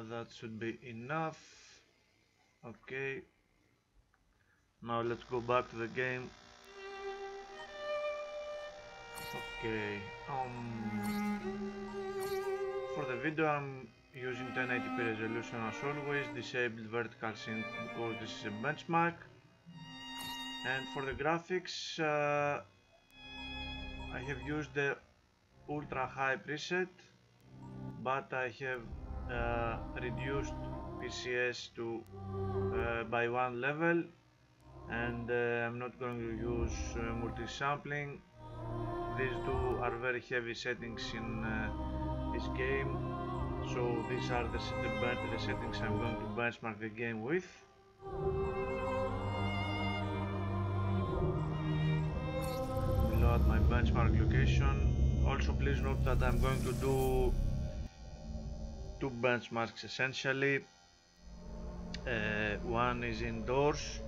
That should be enough. Okay. Now let's go back to the game. Okay. For the video I'm using 1080p resolution as always, disabled vertical sync because this is a benchmark. And for the graphics, I have used the ultra high preset, but I have reduced PCS to by one level, and I'm not going to use multi-sampling. These two are very heavy settings in this game, so these are the settings I'm going to benchmark the game with. Below at my benchmark location. Also please note that I'm going to do two benchmarks essentially. One is indoors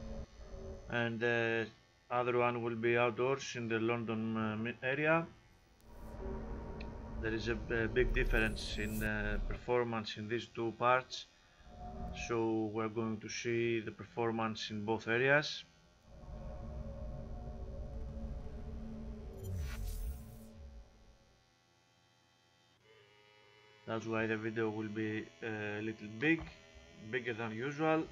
and the other one will be outdoors in the London area. There is a big difference in performance in these two parts, so we're going to see the performance in both areas. That's why the video will be a little bigger than usual.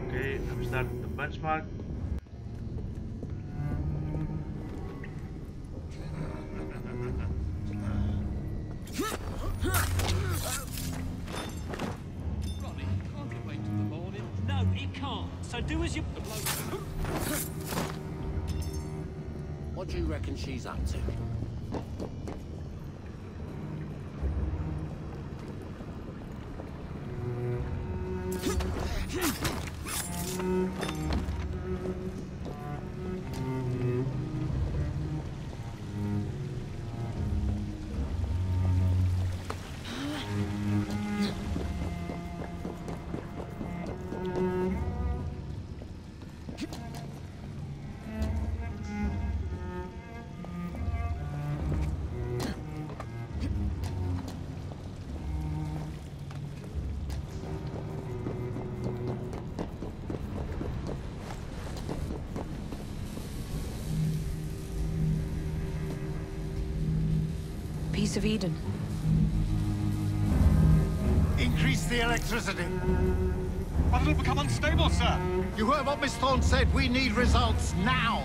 Okay, I'm starting the benchmark. Ronnie, can't it wait till the morning? No, it can't. So do as you... What do you reckon she's up to? Piece of Eden. Increase the electricity. But it'll become unstable, sir. You heard what Miss Thorne said. We need results now.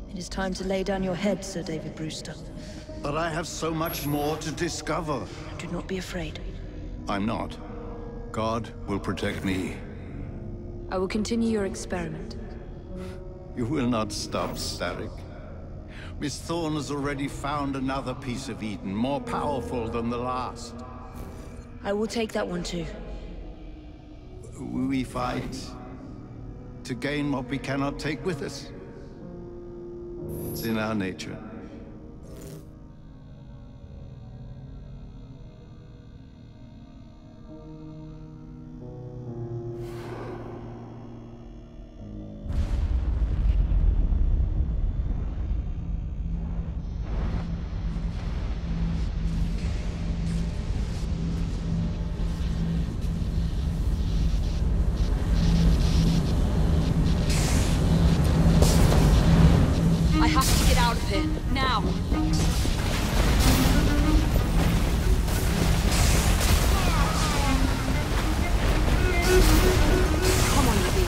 It is time to lay down your head, Sir David Brewster. But I have so much more to discover. Do not be afraid. I'm not. God will protect me. I will continue your experiment. You will not stop, Starrick. Miss Thorne has already found another piece of Eden, more powerful than the last. I will take that one too. We fight to gain what we cannot take with us. It's in our nature. I have to get out of here, now! Come on, Libby.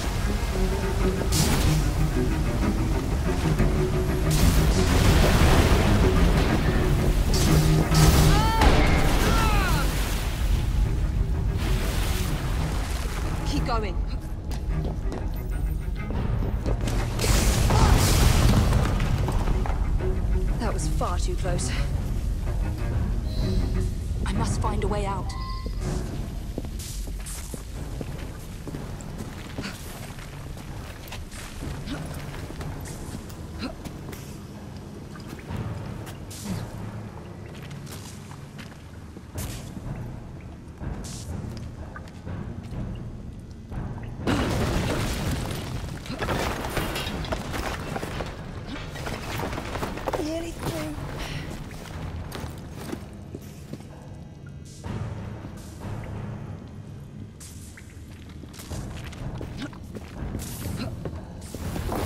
Keep going. That was far too close. I must find a way out. Nearly through.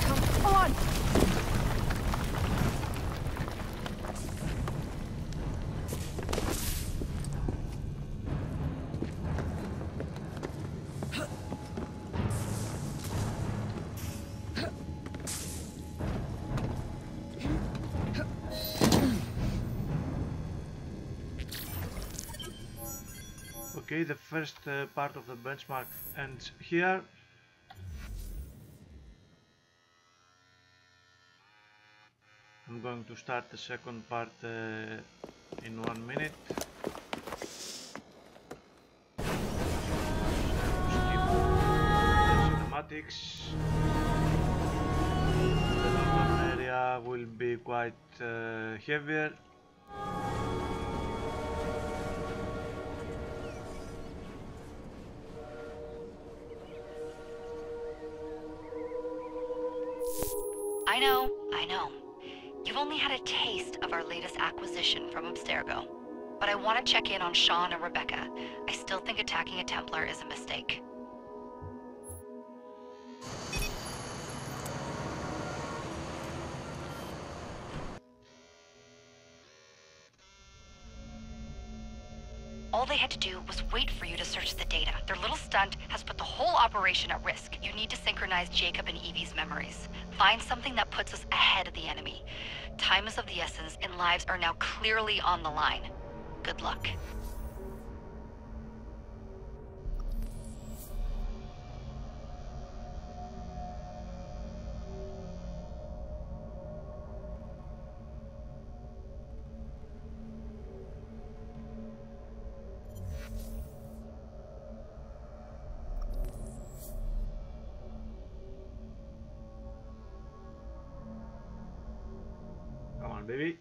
Come on! Okay, the first part of the benchmark ends here. I'm going to start the second part in 1 minute. Skip the cinematics. The northern area will be quite heavier. I know. You've only had a taste of our latest acquisition from Abstergo. But I want to check in on Sean and Rebecca. I still think attacking a Templar is a mistake. All they had to do was wait for you to search the data. Their little stunt has put the whole operation at risk. You need to synchronize Jacob and Evie's memories. Find something that puts us ahead of the enemy. Time is of the essence, and lives are now clearly on the line. Good luck. Come on, baby.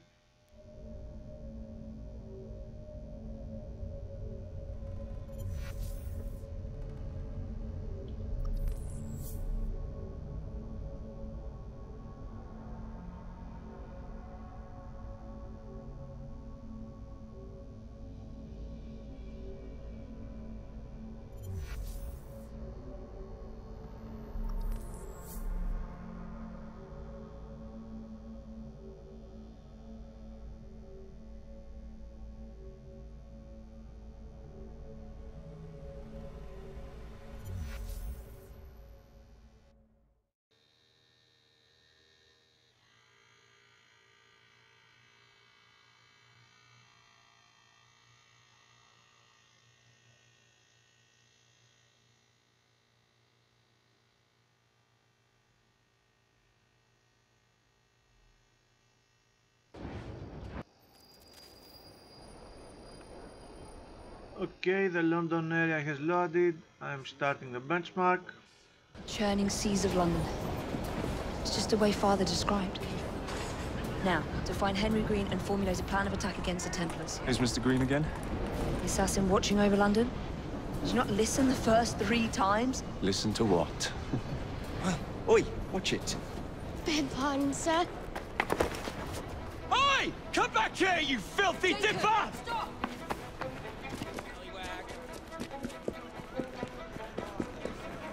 Okay, the London area has loaded. I'm starting the benchmark. Churning seas of London. It's just the way Father described. Now, to find Henry Green and formulate a plan of attack against the Templars. Who's Mr. Green again? The assassin watching over London? Did you not listen the first 3 times? Listen to what? Oi, watch it. Beg pardon, sir. Oi! Come back here, you filthy dipper! Stop!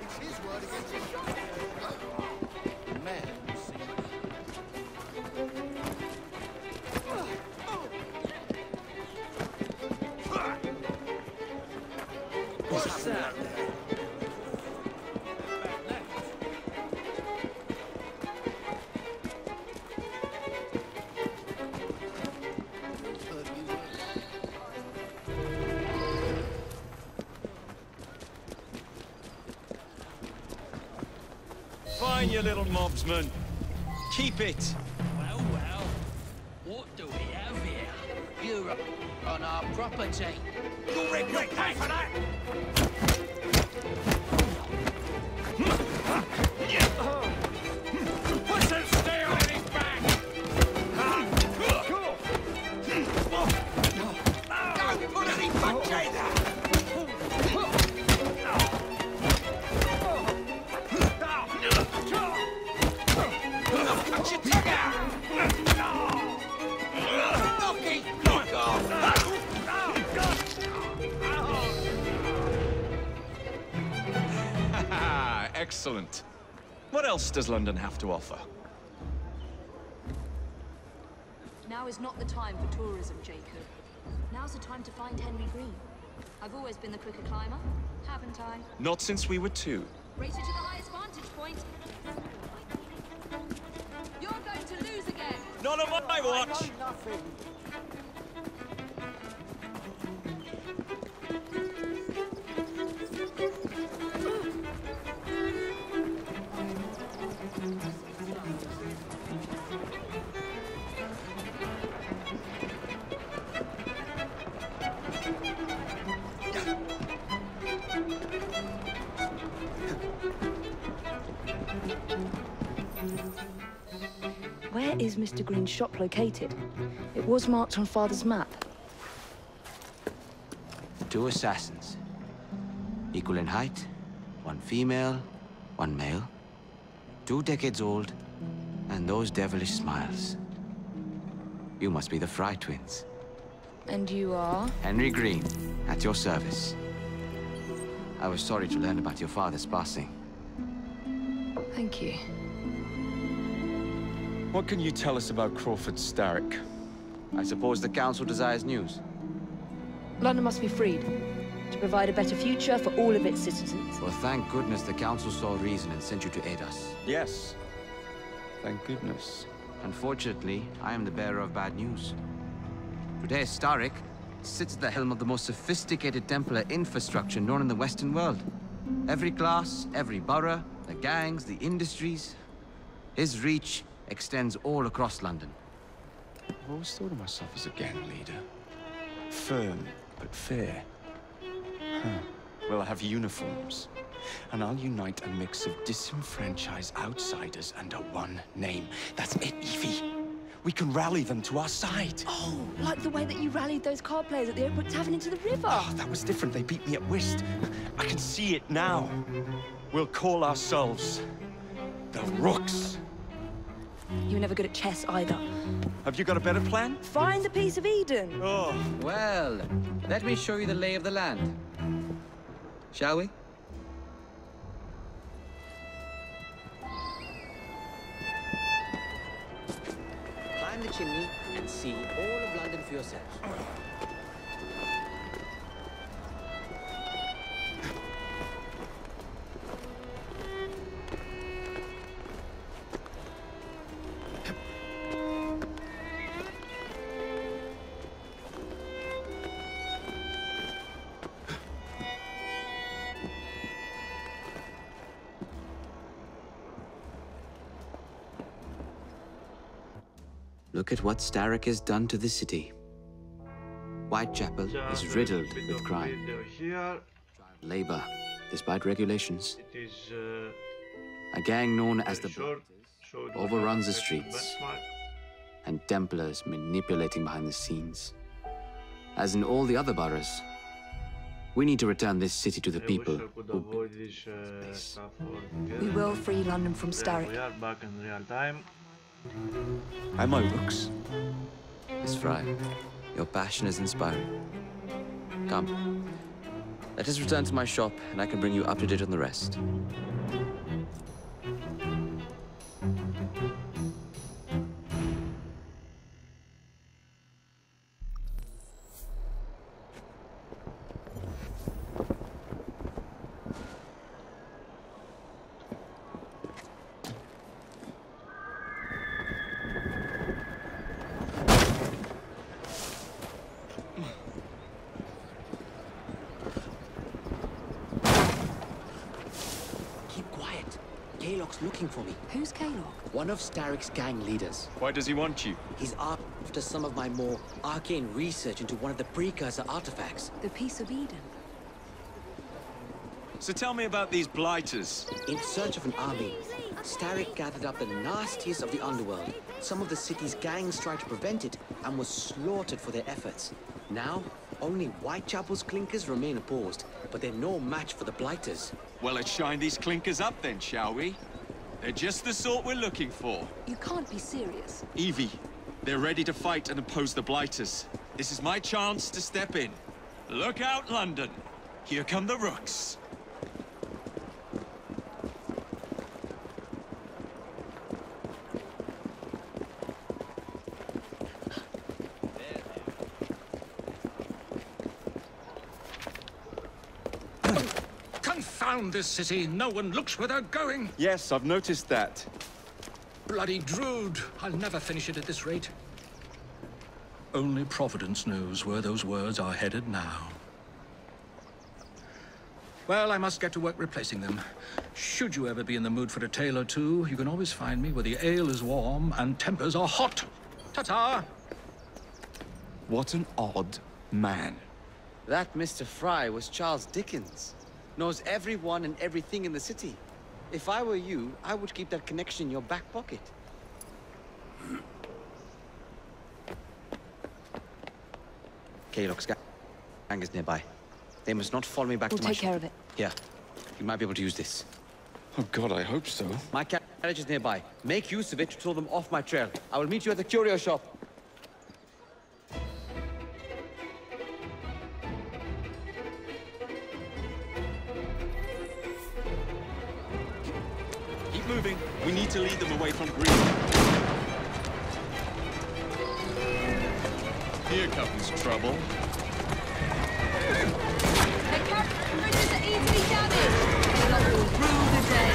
It's his word against his. Man, what's that? Fine, you little mobsman. Keep it. Well, well. What do we have here? You're on our property. You'll regret pay for that! Put some steel in his back! Don't put any punch either! Cut your tongue out! Knocky! Knock off! Excellent. What else does London have to offer? Now is not the time for tourism, Jacob. Now's the time to find Henry Green. I've always been the quicker climber, haven't I? Not since we were 2. Race you to the highest vantage point. You're going to lose again. Not on my watch! Nothing. Where is Mr. Green's shop located? It was marked on Father's map. 2 assassins. Equal in height. 1 female, 1 male. 2 decades old. And those devilish smiles. You must be the Fry twins. And you are? Henry Green, at your service. I was sorry to learn about your father's passing. Thank you. What can you tell us about Crawford Starrick? I suppose the Council desires news. London must be freed, to provide a better future for all of its citizens. Well, thank goodness the Council saw reason and sent you to aid us. Yes. Thank goodness. Unfortunately, I am the bearer of bad news. Today, Starrick sits at the helm of the most sophisticated Templar infrastructure known in the Western world. Every class, every borough, the gangs, the industries. His reach extends all across London. I've always thought of myself as a gang leader. Firm, but fair. Well, I have uniforms. And I'll unite a mix of disenfranchised outsiders under one name. That's it, Evie. We can rally them to our side. Oh, like the way that you rallied those card players at the Oakbrook Tavern into the river. Oh, that was different. They beat me at whist. I can see it now. We'll call ourselves the Rooks. You were never good at chess either. Have you got a better plan? Find the piece of Eden. Oh. Well, let me show you the lay of the land. Shall we? Climb the chimney and see all of London for yourself. Look at what Starrick has done to the city. Whitechapel is riddled with crime. Here Labor, despite regulations. it is A gang known as the short, Blighters overruns the streets, benchmark. and Templars manipulating behind the scenes. As in all the other boroughs, we need to return this city to the I people wish I could who avoid built this this. stuff We altogether. will free London from There Starrick. we are back in real time. And my rooks. Miss Fry, your passion is inspiring. Come, let us return to my shop, and I can bring you up to date on the rest. Keep quiet. Kaylock's looking for me. Who's Kaylock? One of Starrick's gang leaders. Why does he want you? He's after some of my more arcane research into one of the precursor artifacts. The Piece of Eden. So tell me about these blighters. In search of an army, Starrick gathered up the nastiest of the underworld. Some of the city's gangs tried to prevent it and was slaughtered for their efforts. Now, only Whitechapel's clinkers remain opposed, but they're no match for the blighters. Well, let's shine these clinkers up then, shall we? They're just the sort we're looking for. You can't be serious. Evie, they're ready to fight and oppose the blighters. This is my chance to step in. Look out, London. Here come the rooks. Confound this city. No one looks where they're going. Yes, I've noticed that. Bloody Drood. I'll never finish it at this rate. Only Providence knows where those words are headed now. Well, I must get to work replacing them. Should you ever be in the mood for a tale or two, you can always find me where the ale is warm and tempers are hot. Ta-ta! What an odd man. That Mr. Fry was Charles Dickens. Knows everyone and everything in the city. If I were you, I would keep that connection in your back pocket. Kaylock's gang is nearby. They must not follow me back We'll to my take shop. care of it. Here, you might be able to use this. Oh God, I hope so. My carriage is nearby. Make use of it to throw them off my trail. I will meet you at the curio shop. Keep moving. We need to lead them away from green. Here comes trouble. The carriages are easily damaged. Kaylock will rue the day.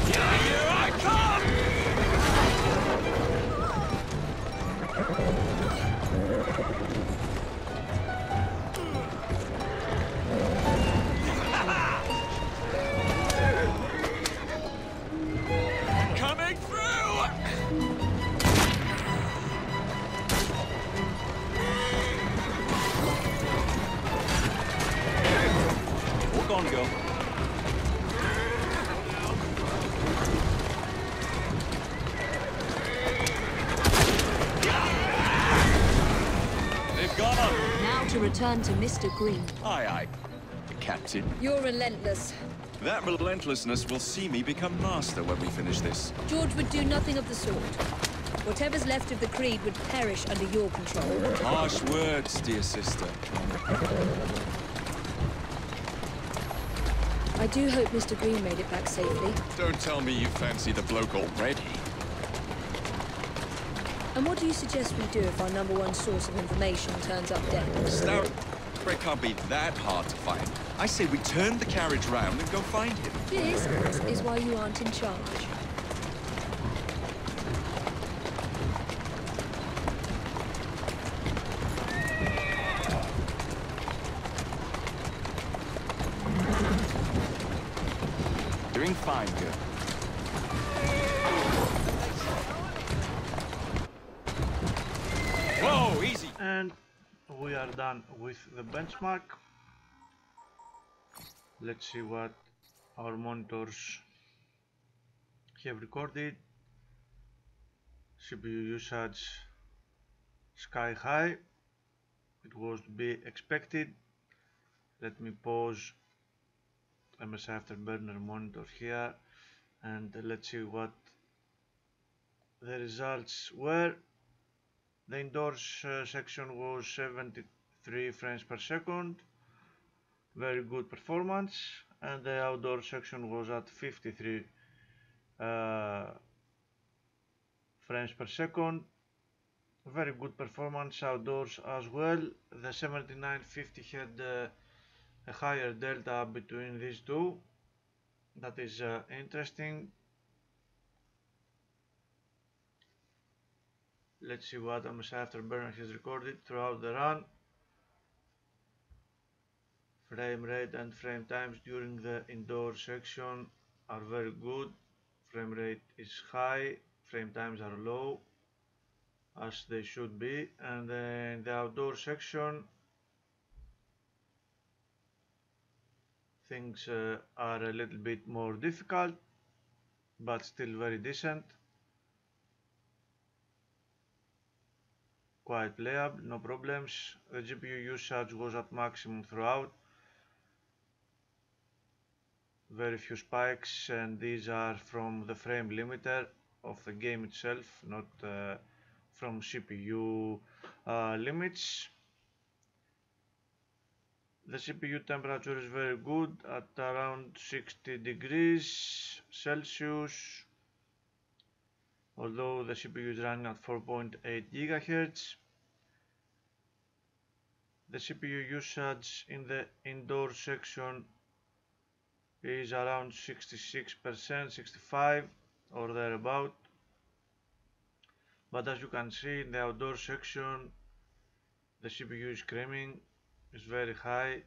Here I come! Coming through! Walk on, girl. They've gone up. Now to return to Mr. Green. Aye, aye. Captain. You're relentless. That relentlessness will see me become master when we finish this. George would do nothing of the sort. Whatever's left of the Creed would perish under your control. Harsh words, dear sister. I do hope Mr. Green made it back safely. Don't tell me you fancy the bloke already. And what do you suggest we do if our #1 source of information turns up dead? Starrick can't be that hard to find. I say we turn the carriage round and go find him. This is why you aren't in charge. Doing find you. Whoa, easy! And we are done with the benchmark. Let's see what our monitors have recorded. CPU usage sky high. It was to be expected. Let me pause MS Afterburner monitor here and let's see what the results were. The indoors section was 73 frames per second, very good performance, and the outdoor section was at 53 frames per second, very good performance outdoors as well. The 7950 had a higher delta between these two. That is interesting. Let's see what MS Afterburner has recorded throughout the run. Frame rate and frame times during the indoor section are very good. Frame rate is high, frame times are low, as they should be. And then the outdoor section, things are a little bit more difficult, but still very decent. Quite playable, no problems. The GPU usage was at maximum throughout. Very few spikes, and these are from the frame limiter of the game itself, not from CPU limits. The CPU temperature is very good at around 60 degrees Celsius, although the CPU is running at 4.8 GHz. The CPU usage in the indoor section is around 66%, 65 or thereabout. But as you can see in the outdoor section, the CPU is screaming, is very high.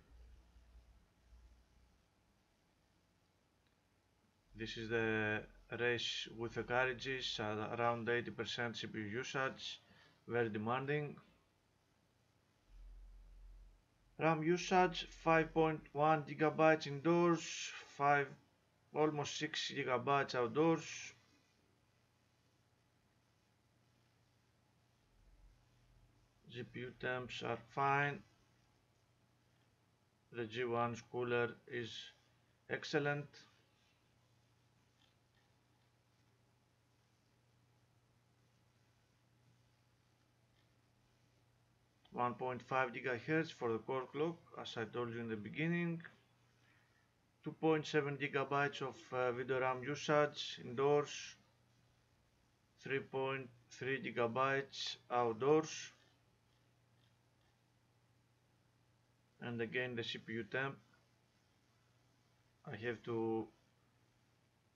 This is the race with the carriages at around 80% CPU usage, very demanding. RAM usage 5.1 GB indoors, almost 6 GB outdoors. GPU temps are fine. The G1's cooler is excellent. .5 GHz for the core clock, as I told you in the beginning. 2.7 GB of video RAM usage indoors, 3.3 GB outdoors, and again the CPU temp. I have to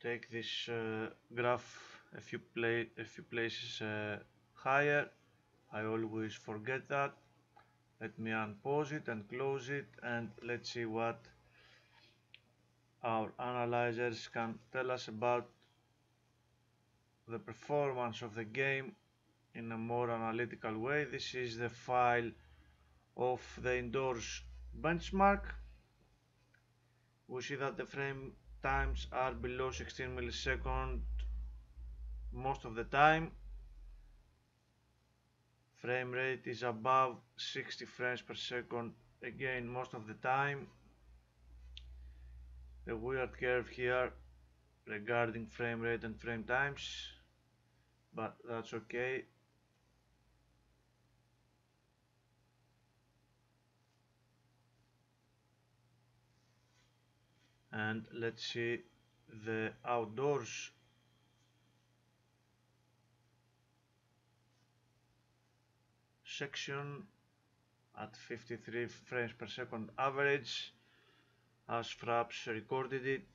take this graph a few places higher. I always forget that. Let me unpause it and close it, and let's see what our analyzers can tell us about the performance of the game in a more analytical way. This is the file of the indoors benchmark. We see that the frame times are below 16 milliseconds most of the time. Frame rate is above 60 frames per second again most of the time. A weird curve here regarding frame rate and frame times, but that's okay. And let's see the outdoors section at 53 frames per second average, as Fraps recorded it.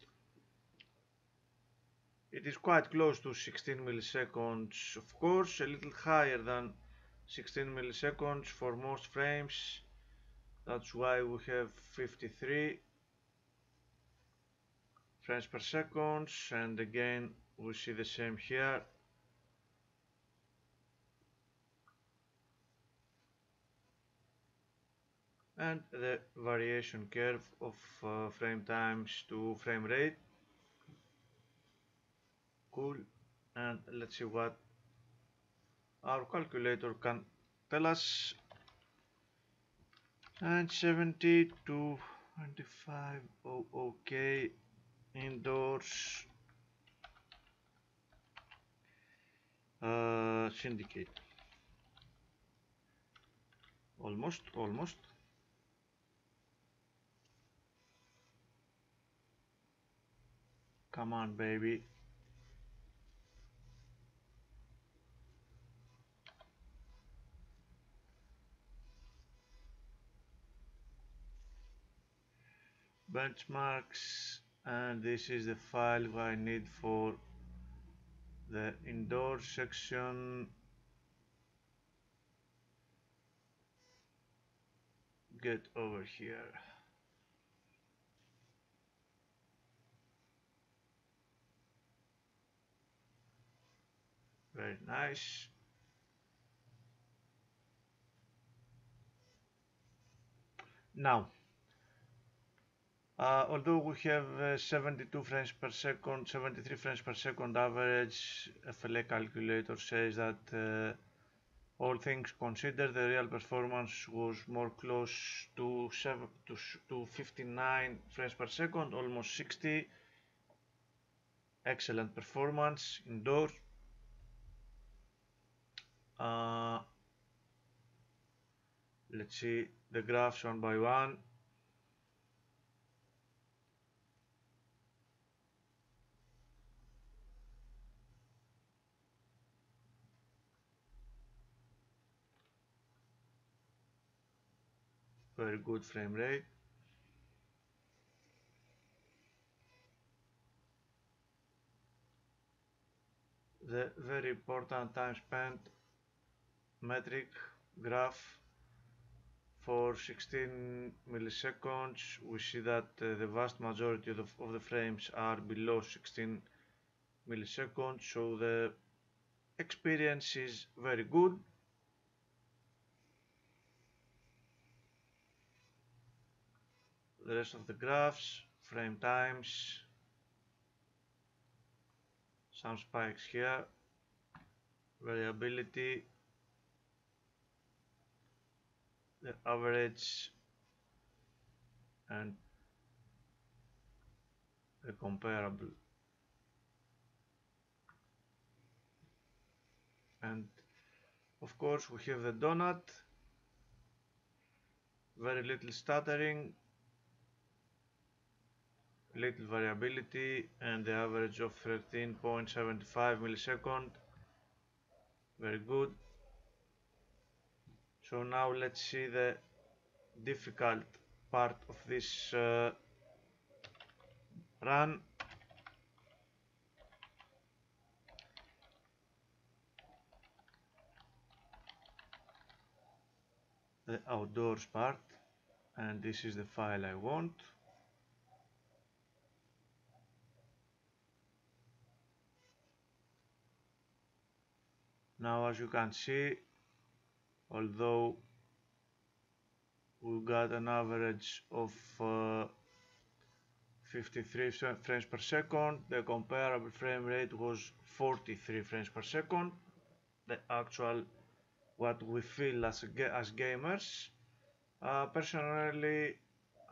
It is quite close to 16 milliseconds, of course, a little higher than 16 milliseconds for most frames. That's why we have 53 frames per second, and again we see the same here. And the variation curve of frame times to frame rate. Cool. And let's see what our calculator can tell us. And 70 to 25, oh, okay, indoors, Syndicate, almost, come on baby. Benchmarks, and this is the file I need for the indoor section. Get over here. Very nice. Now, although we have 72 frames per second, 73 frames per second average, FLA calculator says that all things considered, the real performance was more close to 59 frames per second, almost 60. Excellent performance indoors. Let's see the graphs one by one. Very good frame rate. The very important time spent metric graph for 16 milliseconds. We see that the vast majority of the frames are below 16 milliseconds, so the experience is very good. The rest of the graphs, frame times, some spikes here, variability, the average, and the comparable. And of course we have the donut, very little stuttering, little variability, and the average of 13.75 millisecond. Very good. So now let's see the difficult part of this run. The outdoors part, and this is the file I want. Now, as you can see, although we got an average of 53 frames per second, the comparable frame rate was 43 frames per second. The actual what we feel as gamers. Personally,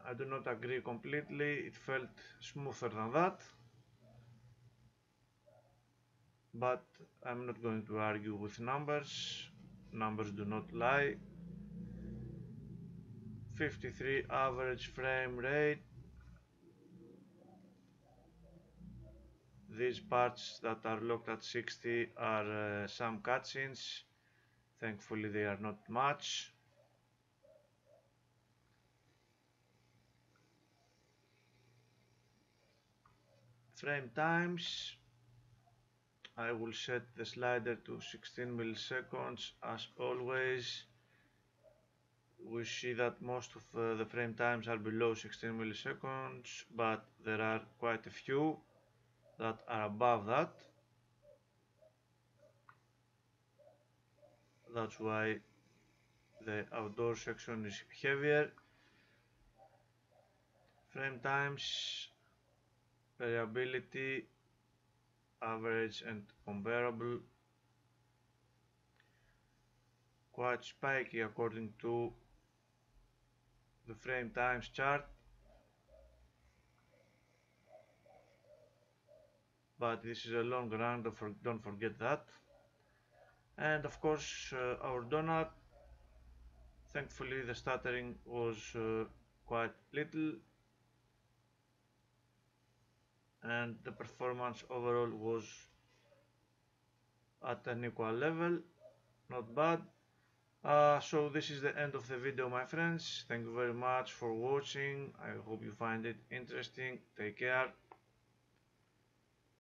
I do not agree completely. It felt smoother than that, but I'm not going to argue with numbers. Numbers do not lie. 53 average frame rate. These parts that are locked at 60 are some cutscenes. Thankfully they are not much. Frame times, I will set the slider to 16 milliseconds as always. we see that most of the frame times are below 16 milliseconds, but there are quite a few that are above that. That's why the outdoor section is heavier. Frame times, variability, average and comparable. Quite spiky according to the frame times chart, but this is a long run, don't forget that. And of course our donut, thankfully the stuttering was quite little and the performance overall was at an equal level, not bad. So this is the end of the video, my friends. Thank you very much for watching. I hope you find it interesting. Take care.